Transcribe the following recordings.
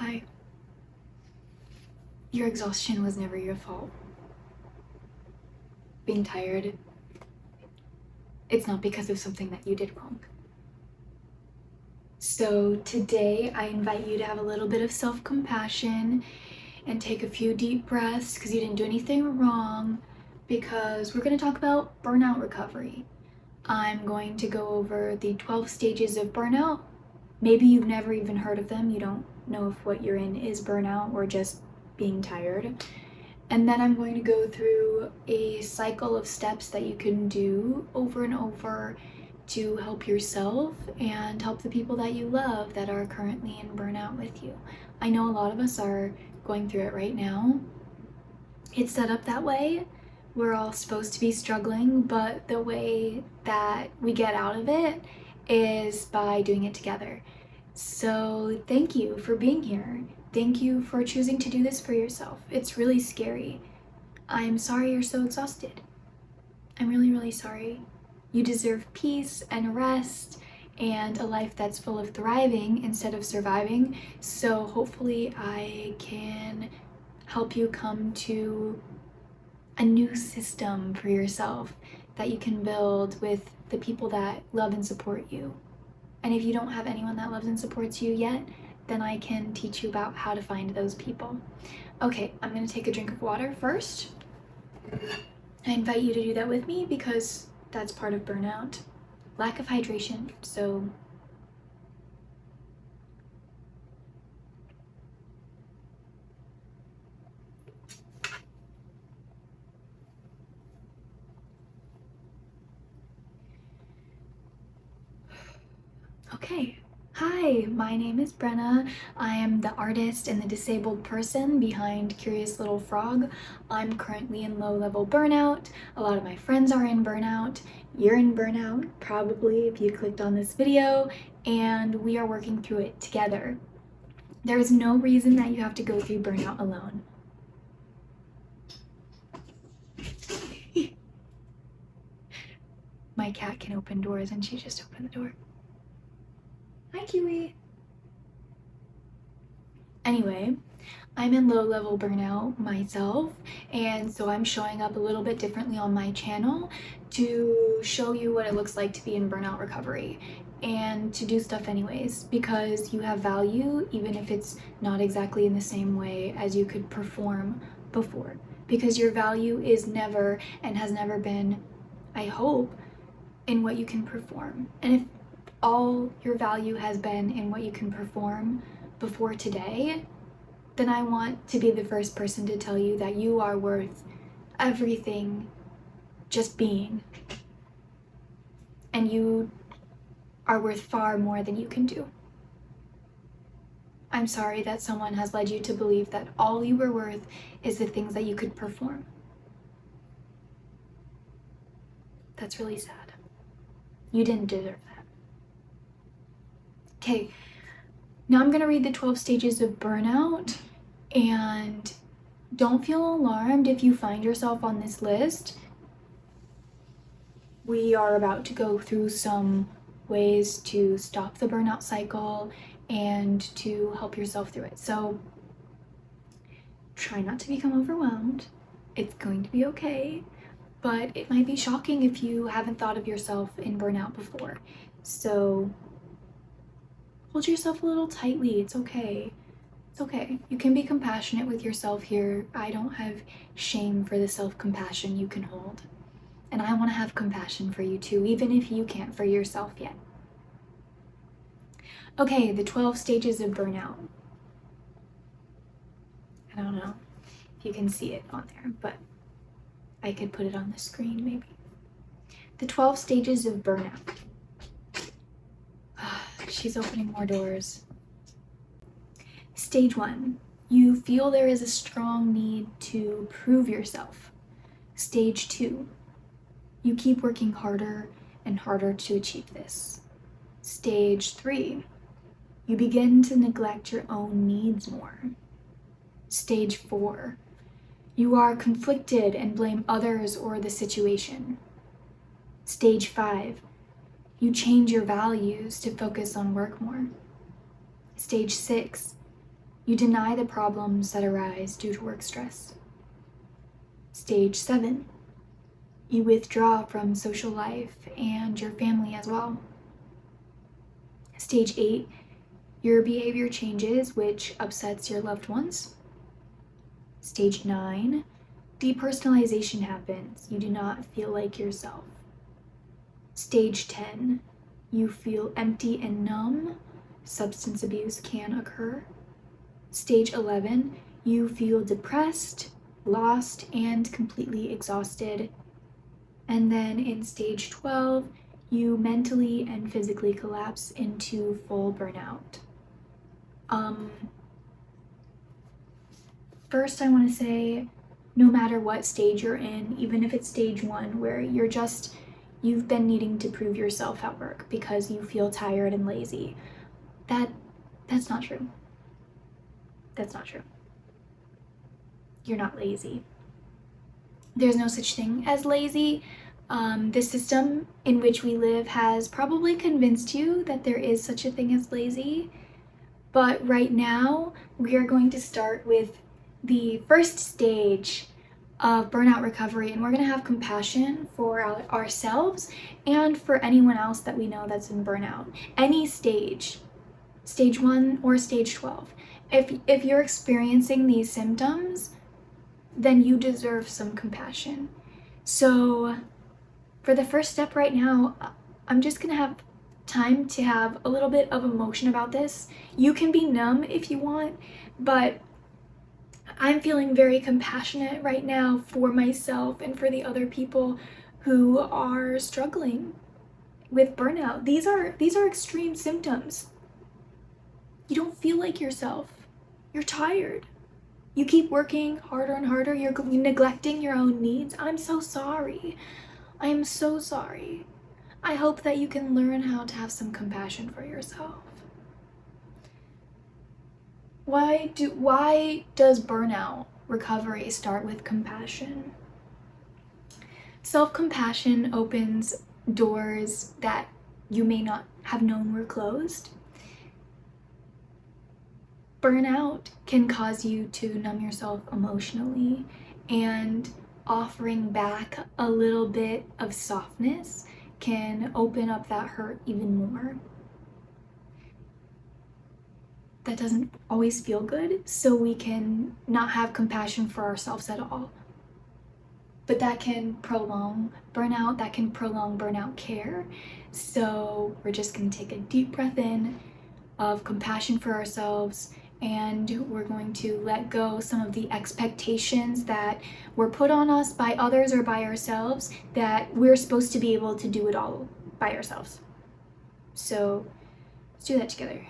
Hi. Your exhaustion was never your fault. Being tired, it's not because of something that you did wrong. So today I invite you to have a little bit of self-compassion and take a few deep breaths because you didn't do anything wrong, because we're going to talk about burnout recovery. I'm going to go over the 12 stages of burnout. Maybe you've never even heard of them. You don't know if what you're in is burnout or just being tired. And then I'm going to go through a cycle of steps that you can do over and over to help yourself and help the people that you love that are currently in burnout with you. I know a lot of us are going through it right now. It's set up that way. We're all supposed to be struggling, but the way that we get out of it is by doing it together. So thank you for being here. Thank you for choosing to do this for yourself. It's really scary. I'm sorry you're so exhausted. I'm really, really sorry. You deserve peace and rest and a life that's full of thriving instead of surviving. So hopefully I can help you come to a new system for yourself that you can build with the people that love and support you. And if you don't have anyone that loves and supports you yet, then I can teach you about how to find those people. Okay, I'm gonna take a drink of water first. I invite you to do that with me because that's part of burnout. Lack of hydration, so okay. Hi, my name is Brenna. I am the artist and the disabled person behind Curious Little Frog. I'm currently in low-level burnout. A lot of my friends are in burnout. You're in burnout, probably, if you clicked on this video, and we are working through it together. There is no reason that you have to go through burnout alone. My cat can open doors and she just opened the door. Hi, Kiwi. Anyway, I'm in low-level burnout myself, and so I'm showing up a little bit differently on my channel to show you what it looks like to be in burnout recovery and to do stuff anyways, because you have value even if it's not exactly in the same way as you could perform before, because your value is never and has never been, I hope, in what you can perform. And if all your value has been in what you can perform before today, then I want to be the first person to tell you that you are worth everything just being. And you are worth far more than you can do. I'm sorry that someone has led you to believe that all you were worth is the things that you could perform. That's really sad. You didn't deserve that. Okay, now I'm gonna read the 12 stages of burnout, and don't feel alarmed if you find yourself on this list. We are about to go through some ways to stop the burnout cycle and to help yourself through it. So try not to become overwhelmed. It's going to be okay, but it might be shocking if you haven't thought of yourself in burnout before. So hold yourself a little tightly. It's okay. It's okay. You can be compassionate with yourself here. I don't have shame for the self-compassion you can hold. And I want to have compassion for you too, even if you can't for yourself yet. Okay, the 12 stages of burnout. I don't know if you can see it on there, but I could put it on the screen maybe. The 12 stages of burnout. She's opening more doors. Stage 1. You feel there is a strong need to prove yourself. Stage 2. You keep working harder and harder to achieve this. Stage 3. You begin to neglect your own needs more. Stage 4. You are conflicted and blame others or the situation. Stage 5. You change your values to focus on work more. Stage 6. You deny the problems that arise due to work stress. Stage 7. You withdraw from social life and your family as well. Stage 8. Your behavior changes, which upsets your loved ones. Stage 9. Depersonalization happens. You do not feel like yourself. Stage 10. You feel empty and numb. Substance abuse can occur. Stage 11. You feel depressed, lost, and completely exhausted. And then in stage 12, you mentally and physically collapse into full burnout. First, I want to say, no matter what stage you're in, even if it's stage 1 where you've been needing to prove yourself at work because you feel tired and lazy, that's not true. That's not true. You're not lazy. There's no such thing as lazy. The system in which we live has probably convinced you that there is such a thing as lazy. But right now, we are going to start with the first stage of burnout recovery, and we're going to have compassion for ourselves and for anyone else that we know that's in burnout. Any stage 1 or stage 12. If you're experiencing these symptoms, then you deserve some compassion. So for the first step right now, I'm just going to have time to have a little bit of emotion about this. You can be numb if you want, but I'm feeling very compassionate right now for myself and for the other people who are struggling with burnout. These are extreme symptoms. You don't feel like yourself. You're tired. You keep working harder and harder. You're neglecting your own needs. I'm so sorry. I am so sorry. I hope that you can learn how to have some compassion for yourself. Why does burnout recovery start with compassion? Self-compassion opens doors that you may not have known were closed. Burnout can cause you to numb yourself emotionally, and offering back a little bit of softness can open up that hurt even more. That doesn't always feel good, so we can not have compassion for ourselves at all. But that can prolong burnout, that can prolong burnout care. So we're just going to take a deep breath in of compassion for ourselves, and we're going to let go some of the expectations that were put on us by others or by ourselves, that we're supposed to be able to do it all by ourselves. So let's do that together.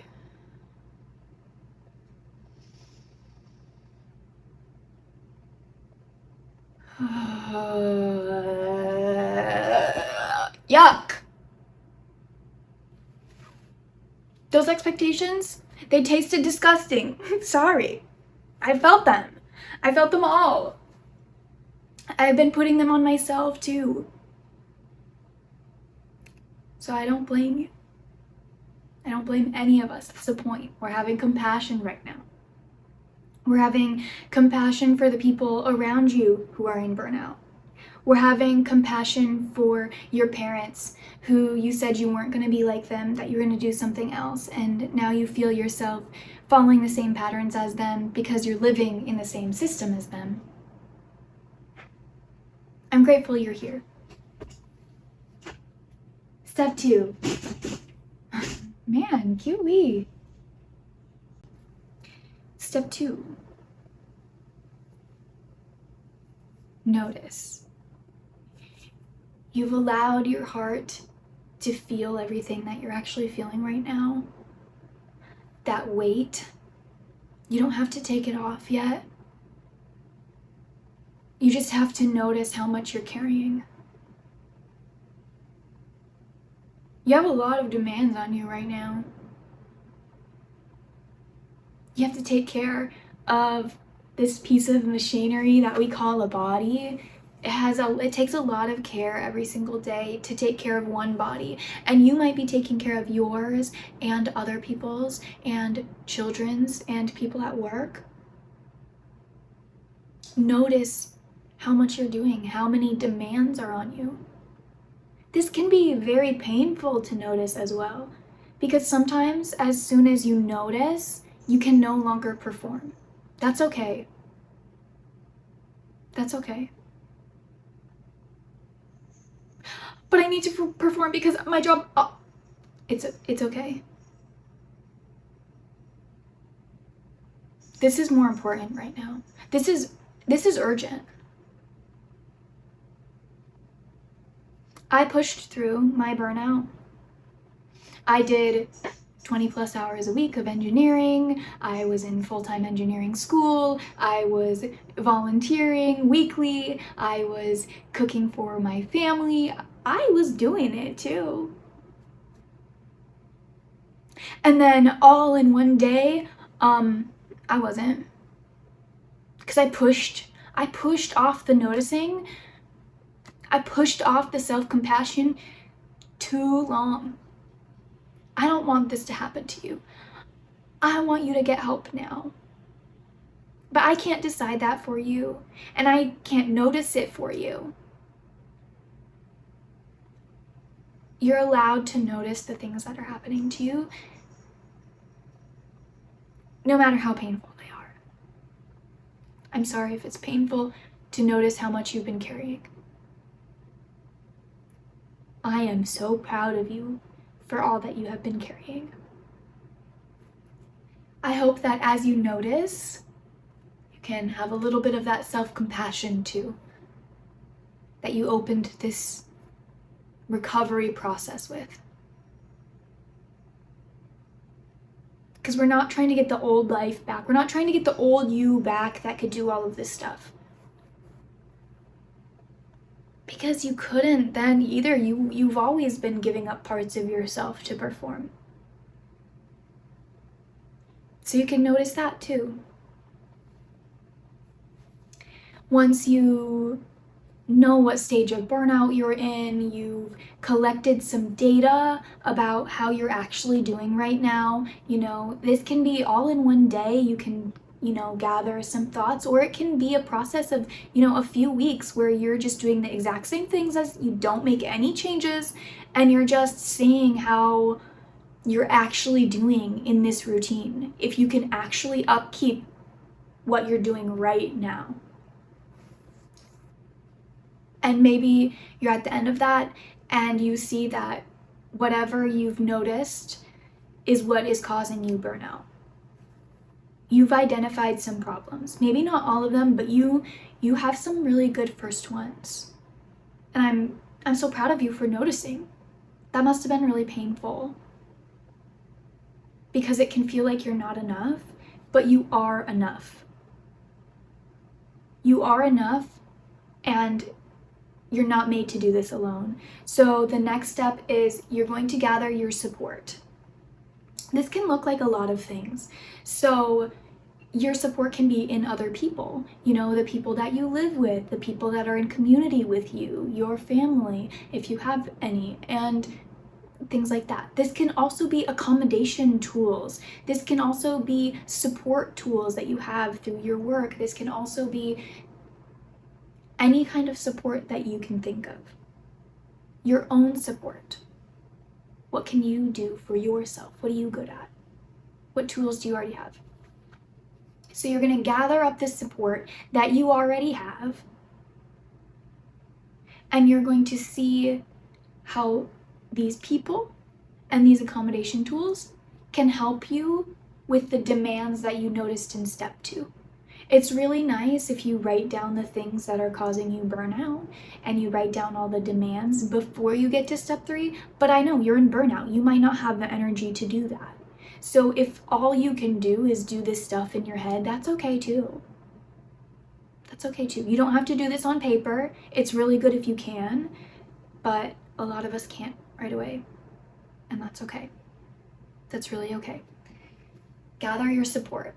Yuck! Those expectations, they tasted disgusting. Sorry. I felt them. I felt them all. I've been putting them on myself too. So I don't blame you. I don't blame any of us. That's the point. We're having compassion right now. We're having compassion for the people around you who are in burnout. We're having compassion for your parents who you said you weren't going to be like them, that you're going to do something else, and now you feel yourself following the same patterns as them because you're living in the same system as them. I'm grateful you're here. Step 2. Man, cute-wee. Step 2. Notice. You've allowed your heart to feel everything that you're actually feeling right now. That weight, you don't have to take it off yet. You just have to notice how much you're carrying. You have a lot of demands on you right now. You have to take care of this piece of machinery that we call a body, It takes a lot of care every single day to take care of one body, and you might be taking care of yours and other people's and children's and people at work. Notice how much you're doing, how many demands are on you. This can be very painful to notice as well, because sometimes as soon as you notice, you can no longer perform. That's okay. That's okay. But I need to perform because my job, it's okay. This is more important right now. This is urgent. I pushed through my burnout. I did 20 plus hours a week of engineering. I was in full-time engineering school. I was volunteering weekly. I was cooking for my family. I was doing it too. And then all in one day, I wasn't. Because I pushed off the noticing. I pushed off the self-compassion too long. I don't want this to happen to you. I want you to get help now. But I can't decide that for you, and I can't notice it for you. You're allowed to notice the things that are happening to you, no matter how painful they are. I'm sorry if it's painful to notice how much you've been carrying. I am so proud of you for all that you have been carrying. I hope that as you notice, you can have a little bit of that self-compassion too, that you opened this recovery process with. Because we're not trying to get the old life back. We're not trying to get the old you back that could do all of this stuff. Because you couldn't then either. You've always been giving up parts of yourself to perform. So you can notice that too. Once you know what stage of burnout you're in, you've collected some data about how you're actually doing right now. This can be all in one day. You can gather some thoughts, or it can be a process of, a few weeks where you're just doing the exact same things as you don't make any changes, and you're just seeing how you're actually doing in this routine, if you can actually upkeep what you're doing right now. And maybe you're at the end of that and you see that whatever you've noticed is what is causing you burnout. You've identified some problems. Maybe not all of them, but you have some really good first ones. And I'm so proud of you for noticing. That must have been really painful. Because it can feel like you're not enough, but you are enough. You are enough, and you're not made to do this alone. So the next step is you're going to gather your support. This can look like a lot of things. So your support can be in other people, the people that you live with, the people that are in community with you, your family, if you have any, and things like that. This can also be accommodation tools. This can also be support tools that you have through your work. This can also be any kind of support that you can think of. Your own support. What can you do for yourself? What are you good at? What tools do you already have? So you're going to gather up this support that you already have, and you're going to see how these people and these accommodation tools can help you with the demands that you noticed in step 2. It's really nice if you write down the things that are causing you burnout and you write down all the demands before you get to step 3, but I know you're in burnout. You might not have the energy to do that. So if all you can do is do this stuff in your head, that's okay too. That's okay too. You don't have to do this on paper. It's really good if you can, but a lot of us can't right away, and that's okay. That's really okay. Gather your support.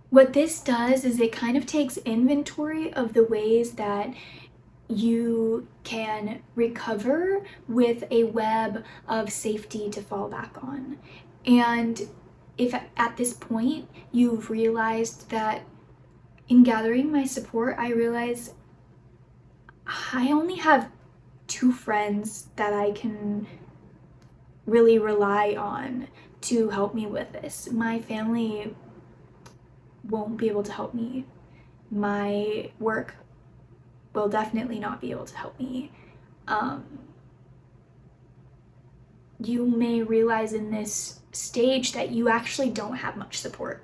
What this does is it kind of takes inventory of the ways that you can recover with a web of safety to fall back on. And if at this point you've realized that in gathering my support, I realize I only have 2 friends that I can really rely on to help me with this. My family won't be able to help me. My work will definitely not be able to help me. You may realize in this stage that you actually don't have much support.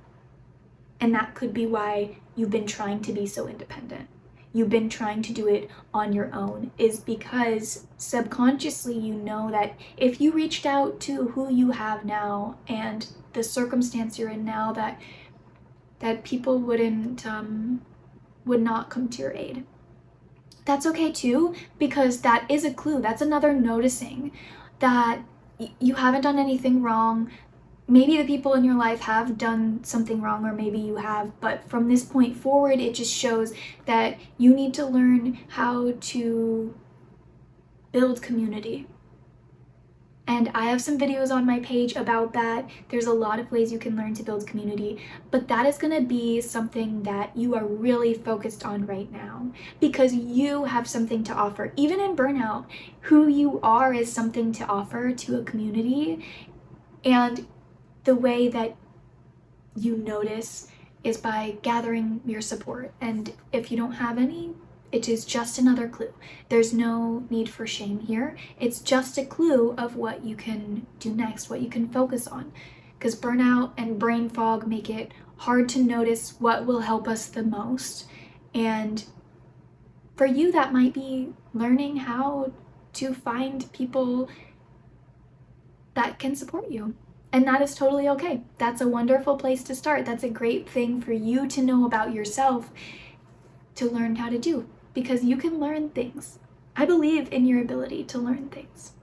And that could be why you've been trying to be so independent. You've been trying to do it on your own, is because subconsciously you know that if you reached out to who you have now and the circumstance you're in now, that people would not come to your aid. That's okay too, because that is a clue. That's another noticing that you haven't done anything wrong. Maybe the people in your life have done something wrong, or maybe you have, but from this point forward, it just shows that you need to learn how to build community. And I have some videos on my page about that. There's a lot of ways you can learn to build community, but that is gonna be something that you are really focused on right now because you have something to offer. Even in burnout, who you are is something to offer to a community. And the way that you notice is by gathering your support. And if you don't have any, it is just another clue. There's no need for shame here. It's just a clue of what you can do next, what you can focus on. Because burnout and brain fog make it hard to notice what will help us the most. And for you, that might be learning how to find people that can support you. And that is totally okay. That's a wonderful place to start. That's a great thing for you to know about yourself to learn how to do, because you can learn things. I believe in your ability to learn things.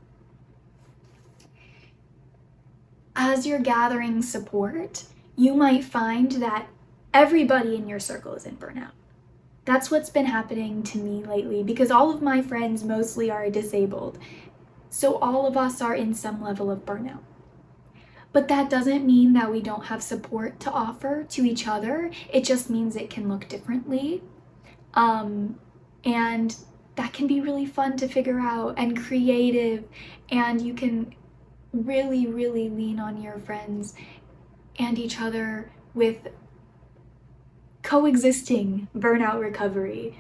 As you're gathering support, you might find that everybody in your circle is in burnout. That's what's been happening to me lately, because all of my friends mostly are disabled. So all of us are in some level of burnout. But that doesn't mean that we don't have support to offer to each other. It just means it can look differently. And that can be really fun to figure out and creative. And you can really, really lean on your friends and each other with coexisting burnout recovery.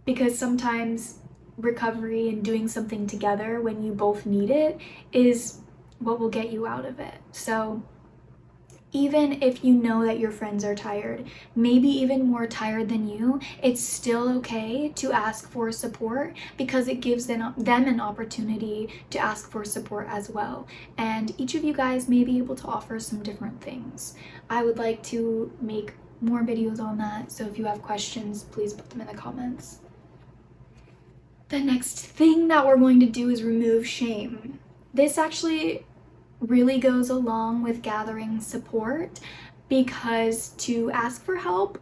Because sometimes recovery and doing something together when you both need it is what will get you out of it. So even if you know that your friends are tired, maybe even more tired than you, it's still okay to ask for support, because it gives them an opportunity to ask for support as well. And each of you guys may be able to offer some different things. I would like to make more videos on that, so if you have questions, please put them in the comments. The next thing that we're going to do is remove shame. This actually really goes along with gathering support, because to ask for help,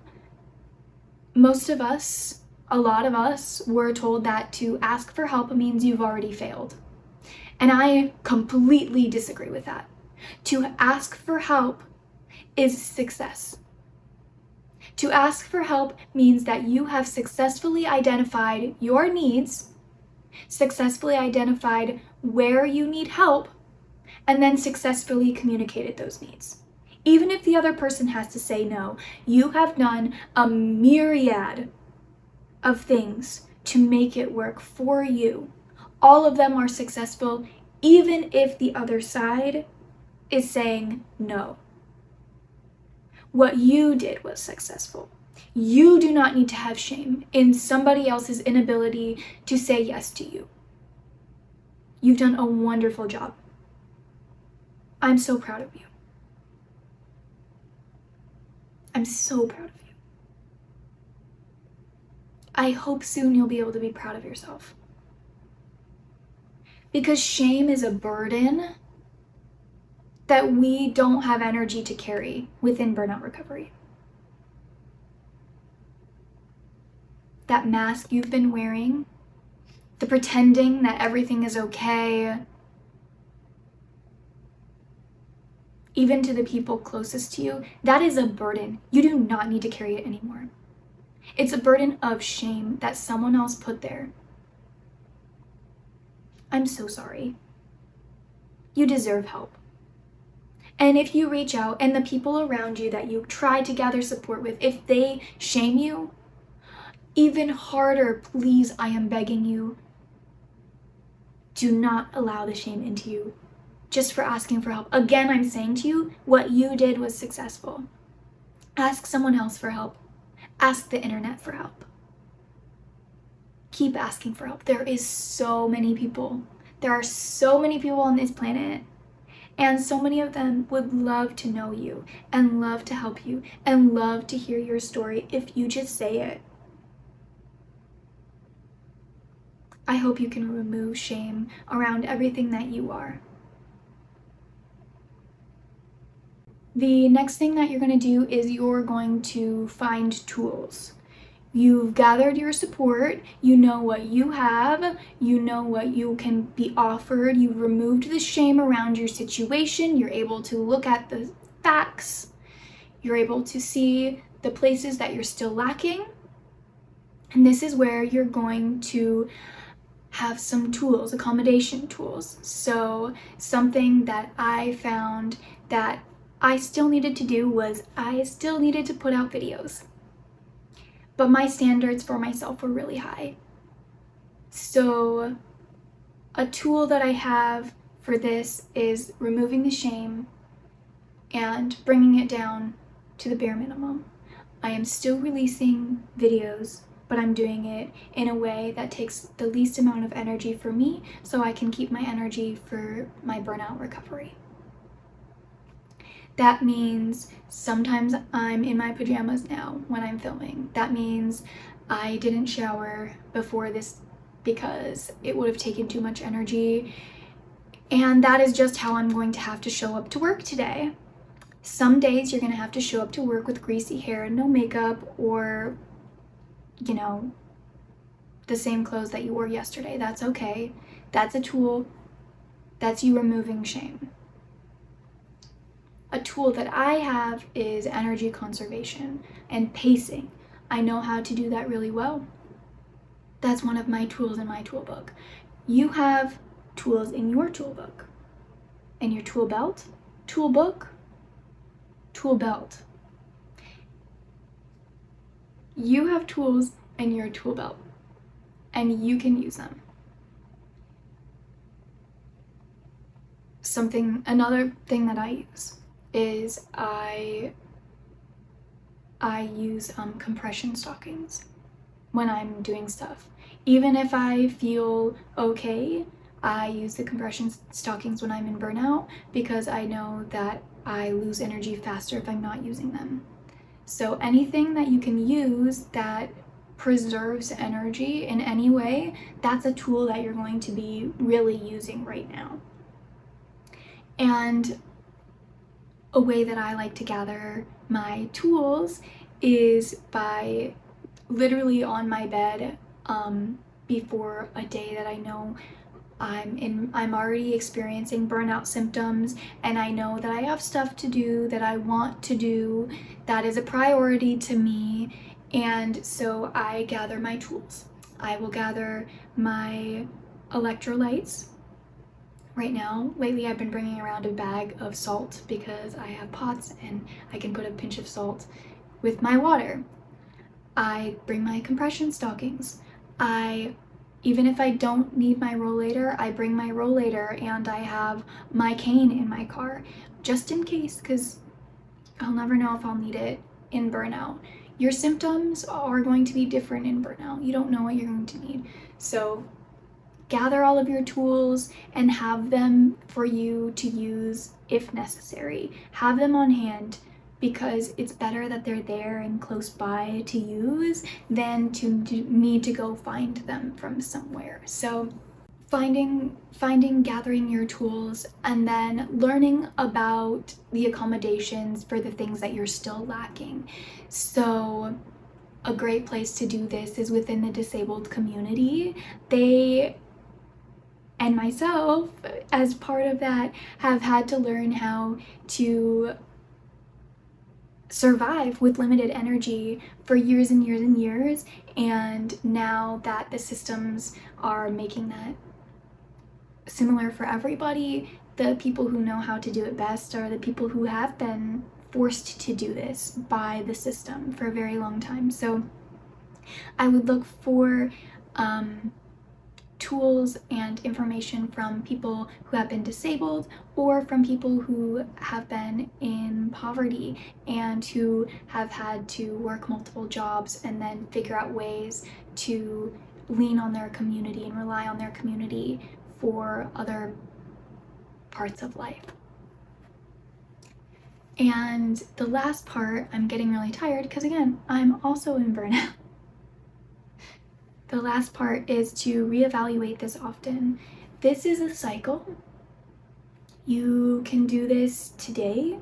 most of us, a lot of us, were told that to ask for help means you've already failed. And I completely disagree with that. To ask for help is success. To ask for help means that you have successfully identified your needs, successfully identified where you need help, and then successfully communicated those needs. Even if the other person has to say no, you have done a myriad of things to make it work for you. All of them are successful, even if the other side is saying no. What you did was successful. You do not need to have shame in somebody else's inability to say yes to you. You've done a wonderful job. I'm so proud of you. I'm so proud of you. I hope soon you'll be able to be proud of yourself. Because shame is a burden that we don't have energy to carry within burnout recovery. that mask you've been wearing, the pretending that everything is okay, even to the people closest to you, that is a burden. You do not need to carry it anymore. It's a burden of shame that someone else put there. I'm so sorry. You deserve help. And if you reach out and the people around you that you try to gather support with, if they shame you, even harder, please, I am begging you, do not allow the shame into you just for asking for help. Again, I'm saying to you, what you did was successful. Ask someone else for help. Ask the internet for help. Keep asking for help. There is so many people. There are so many people on this planet, and so many of them would love to know you and love to help you and love to hear your story if you just say it. I hope you can remove shame around everything that you are. The next thing that you're going to do is you're going to find tools. You've gathered your support, you know what you have, you know what you can be offered, you've removed the shame around your situation, you're able to look at the facts, you're able to see the places that you're still lacking, and this is where you're going to have some tools, accommodation tools. So something that I found that I still needed to do was I still needed to put out videos. But my standards for myself were really high. So a tool that I have for this is removing the shame and bringing it down to the bare minimum. I am still releasing videos, but I'm doing it in a way that takes the least amount of energy for me so I can keep my energy for my burnout recovery. That means sometimes I'm in my pajamas now when I'm filming. That means I didn't shower before this because it would have taken too much energy. And that is just how I'm going to have to show up to work today. Some days you're going to have to show up to work with greasy hair and no makeup, or, you know, the same clothes that you wore yesterday. That's okay. That's a tool. That's you removing shame. A tool that I have is energy conservation and pacing. I know how to do that really well. That's one of my tools in my toolbook. You have tools in your toolbook. In your tool belt, toolbook, tool belt. You have tools in your tool belt, and you can use them. Another thing that I use is I use compression stockings when I'm doing stuff. Even if I feel okay, I use the compression stockings when I'm in burnout because I know that I lose energy faster if I'm not using them. So anything that you can use that preserves energy in any way, that's a tool that you're going to be really using right now. And a way that I like to gather my tools is by literally on my bed before a day that I know I'm already experiencing burnout symptoms, and I know that I have stuff to do that I want to do that is a priority to me, and so I gather my tools. I will gather my electrolytes. Right now, lately I've been bringing around a bag of salt because I have pots and I can put a pinch of salt with my water. I bring my compression stockings. Even if I don't need my rollator, I bring my rollator, and I have my cane in my car just in case, because I'll never know if I'll need it in burnout. Your symptoms are going to be different in burnout. You don't know what you're going to need. So gather all of your tools and have them for you to use if necessary. Have them on hand, because it's better that they're there and close by to use than to need to go find them from somewhere. So gathering your tools, and then learning about the accommodations for the things that you're still lacking. So a great place to do this is within the disabled community. They and myself, as part of that, have had to learn how to survive with limited energy for years and years and years. And now that the systems are making that similar for everybody, the people who know how to do it best are the people who have been forced to do this by the system for a very long time. So I would look for tools and information from people who have been disabled or from people who have been in poverty and who have had to work multiple jobs and then figure out ways to lean on their community and rely on their community for other parts of life. And the last part, I'm getting really tired because again, I'm also in burnout. The last part is to reevaluate this often. This is a cycle. You can do this today,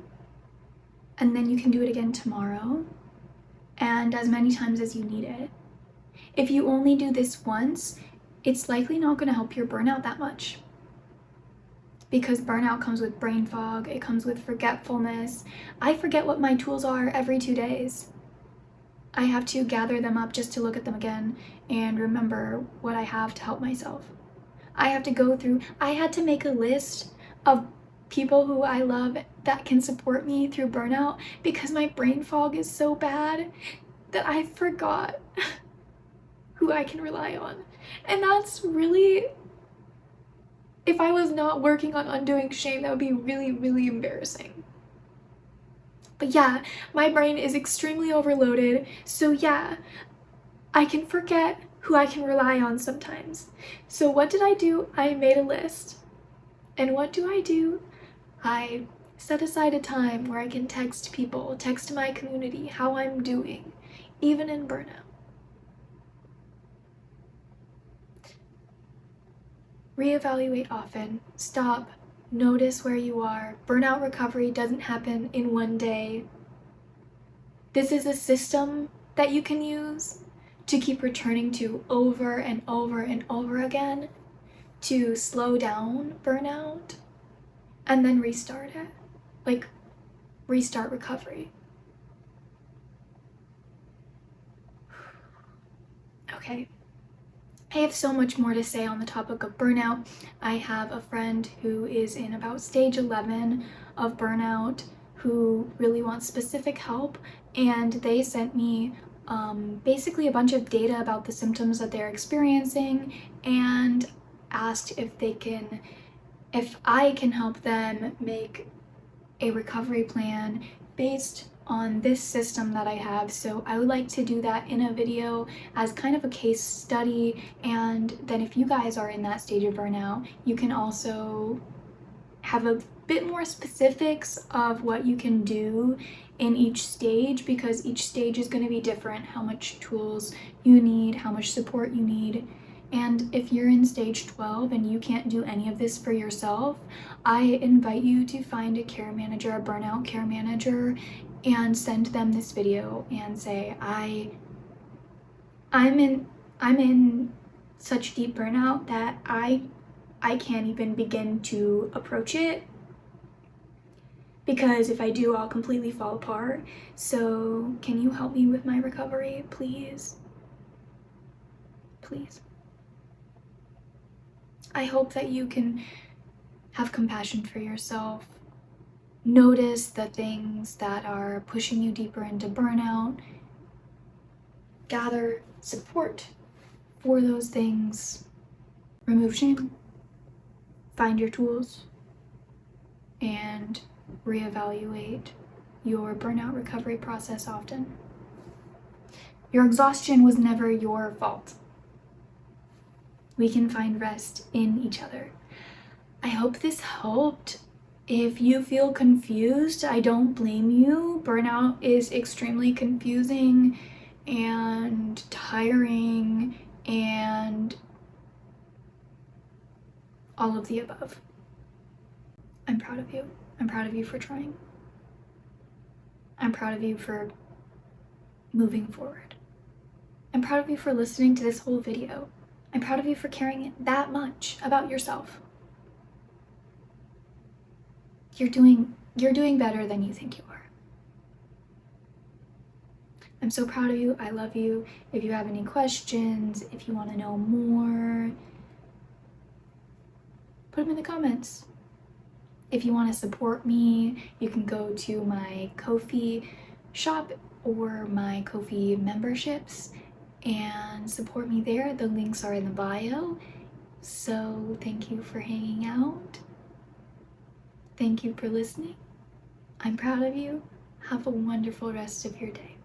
and then you can do it again tomorrow, and as many times as you need it. If you only do this once, it's likely not going to help your burnout that much. Because burnout comes with brain fog, it comes with forgetfulness. I forget what my tools are every 2 days. I have to gather them up just to look at them again and remember what I have to help myself. I had to make a list of people who I love that can support me through burnout because my brain fog is so bad that I forgot who I can rely on. And that's really, if I was not working on undoing shame, that would be really, really embarrassing. But yeah, my brain is extremely overloaded, so yeah, I can forget who I can rely on sometimes. So what did I do? I made a list. And what do? I set aside a time where I can text people, text my community how I'm doing, even in burnout. Reevaluate often. Stop. Notice where you are. Burnout recovery doesn't happen in one day. This is a system that you can use to keep returning to over and over and over again to slow down burnout and then restart it. Like, restart recovery. Okay. I have so much more to say on the topic of burnout. I have a friend who is in about stage 11 of burnout who really wants specific help, and they sent me basically a bunch of data about the symptoms that they're experiencing and asked if I can help them make a recovery plan based on this system that I have. So I would like to do that in a video as kind of a case study, and then if you guys are in that stage of burnout, you can also have a bit more specifics of what you can do in each stage, because each stage is going to be different, how much tools you need, how much support you need. And if you're in stage 12 and you can't do any of this for yourself, I invite you to find a care manager, a burnout care manager, and send them this video and say, I'm in such deep burnout that I can't even begin to approach it, because if I do, I'll completely fall apart. So can you help me with my recovery, please? Please. I hope that you can have compassion for yourself. Notice the things that are pushing you deeper into burnout. Gather support for those things. Remove shame. Find your tools. And reevaluate your burnout recovery process often. Your exhaustion was never your fault. We can find rest in each other. I hope this helped. If you feel confused, I don't blame you. Burnout is extremely confusing and tiring and all of the above. I'm proud of you. I'm proud of you for trying. I'm proud of you for moving forward. I'm proud of you for listening to this whole video. I'm proud of you for caring that much about yourself. You're doing better than you think you are. I'm so proud of you. I love you. If you have any questions, if you want to know more, put them in the comments. If you want to support me, you can go to my Ko-fi shop or my Ko-fi memberships and support me there. The links are in the bio. So thank you for hanging out. Thank you for listening. I'm proud of you. Have a wonderful rest of your day.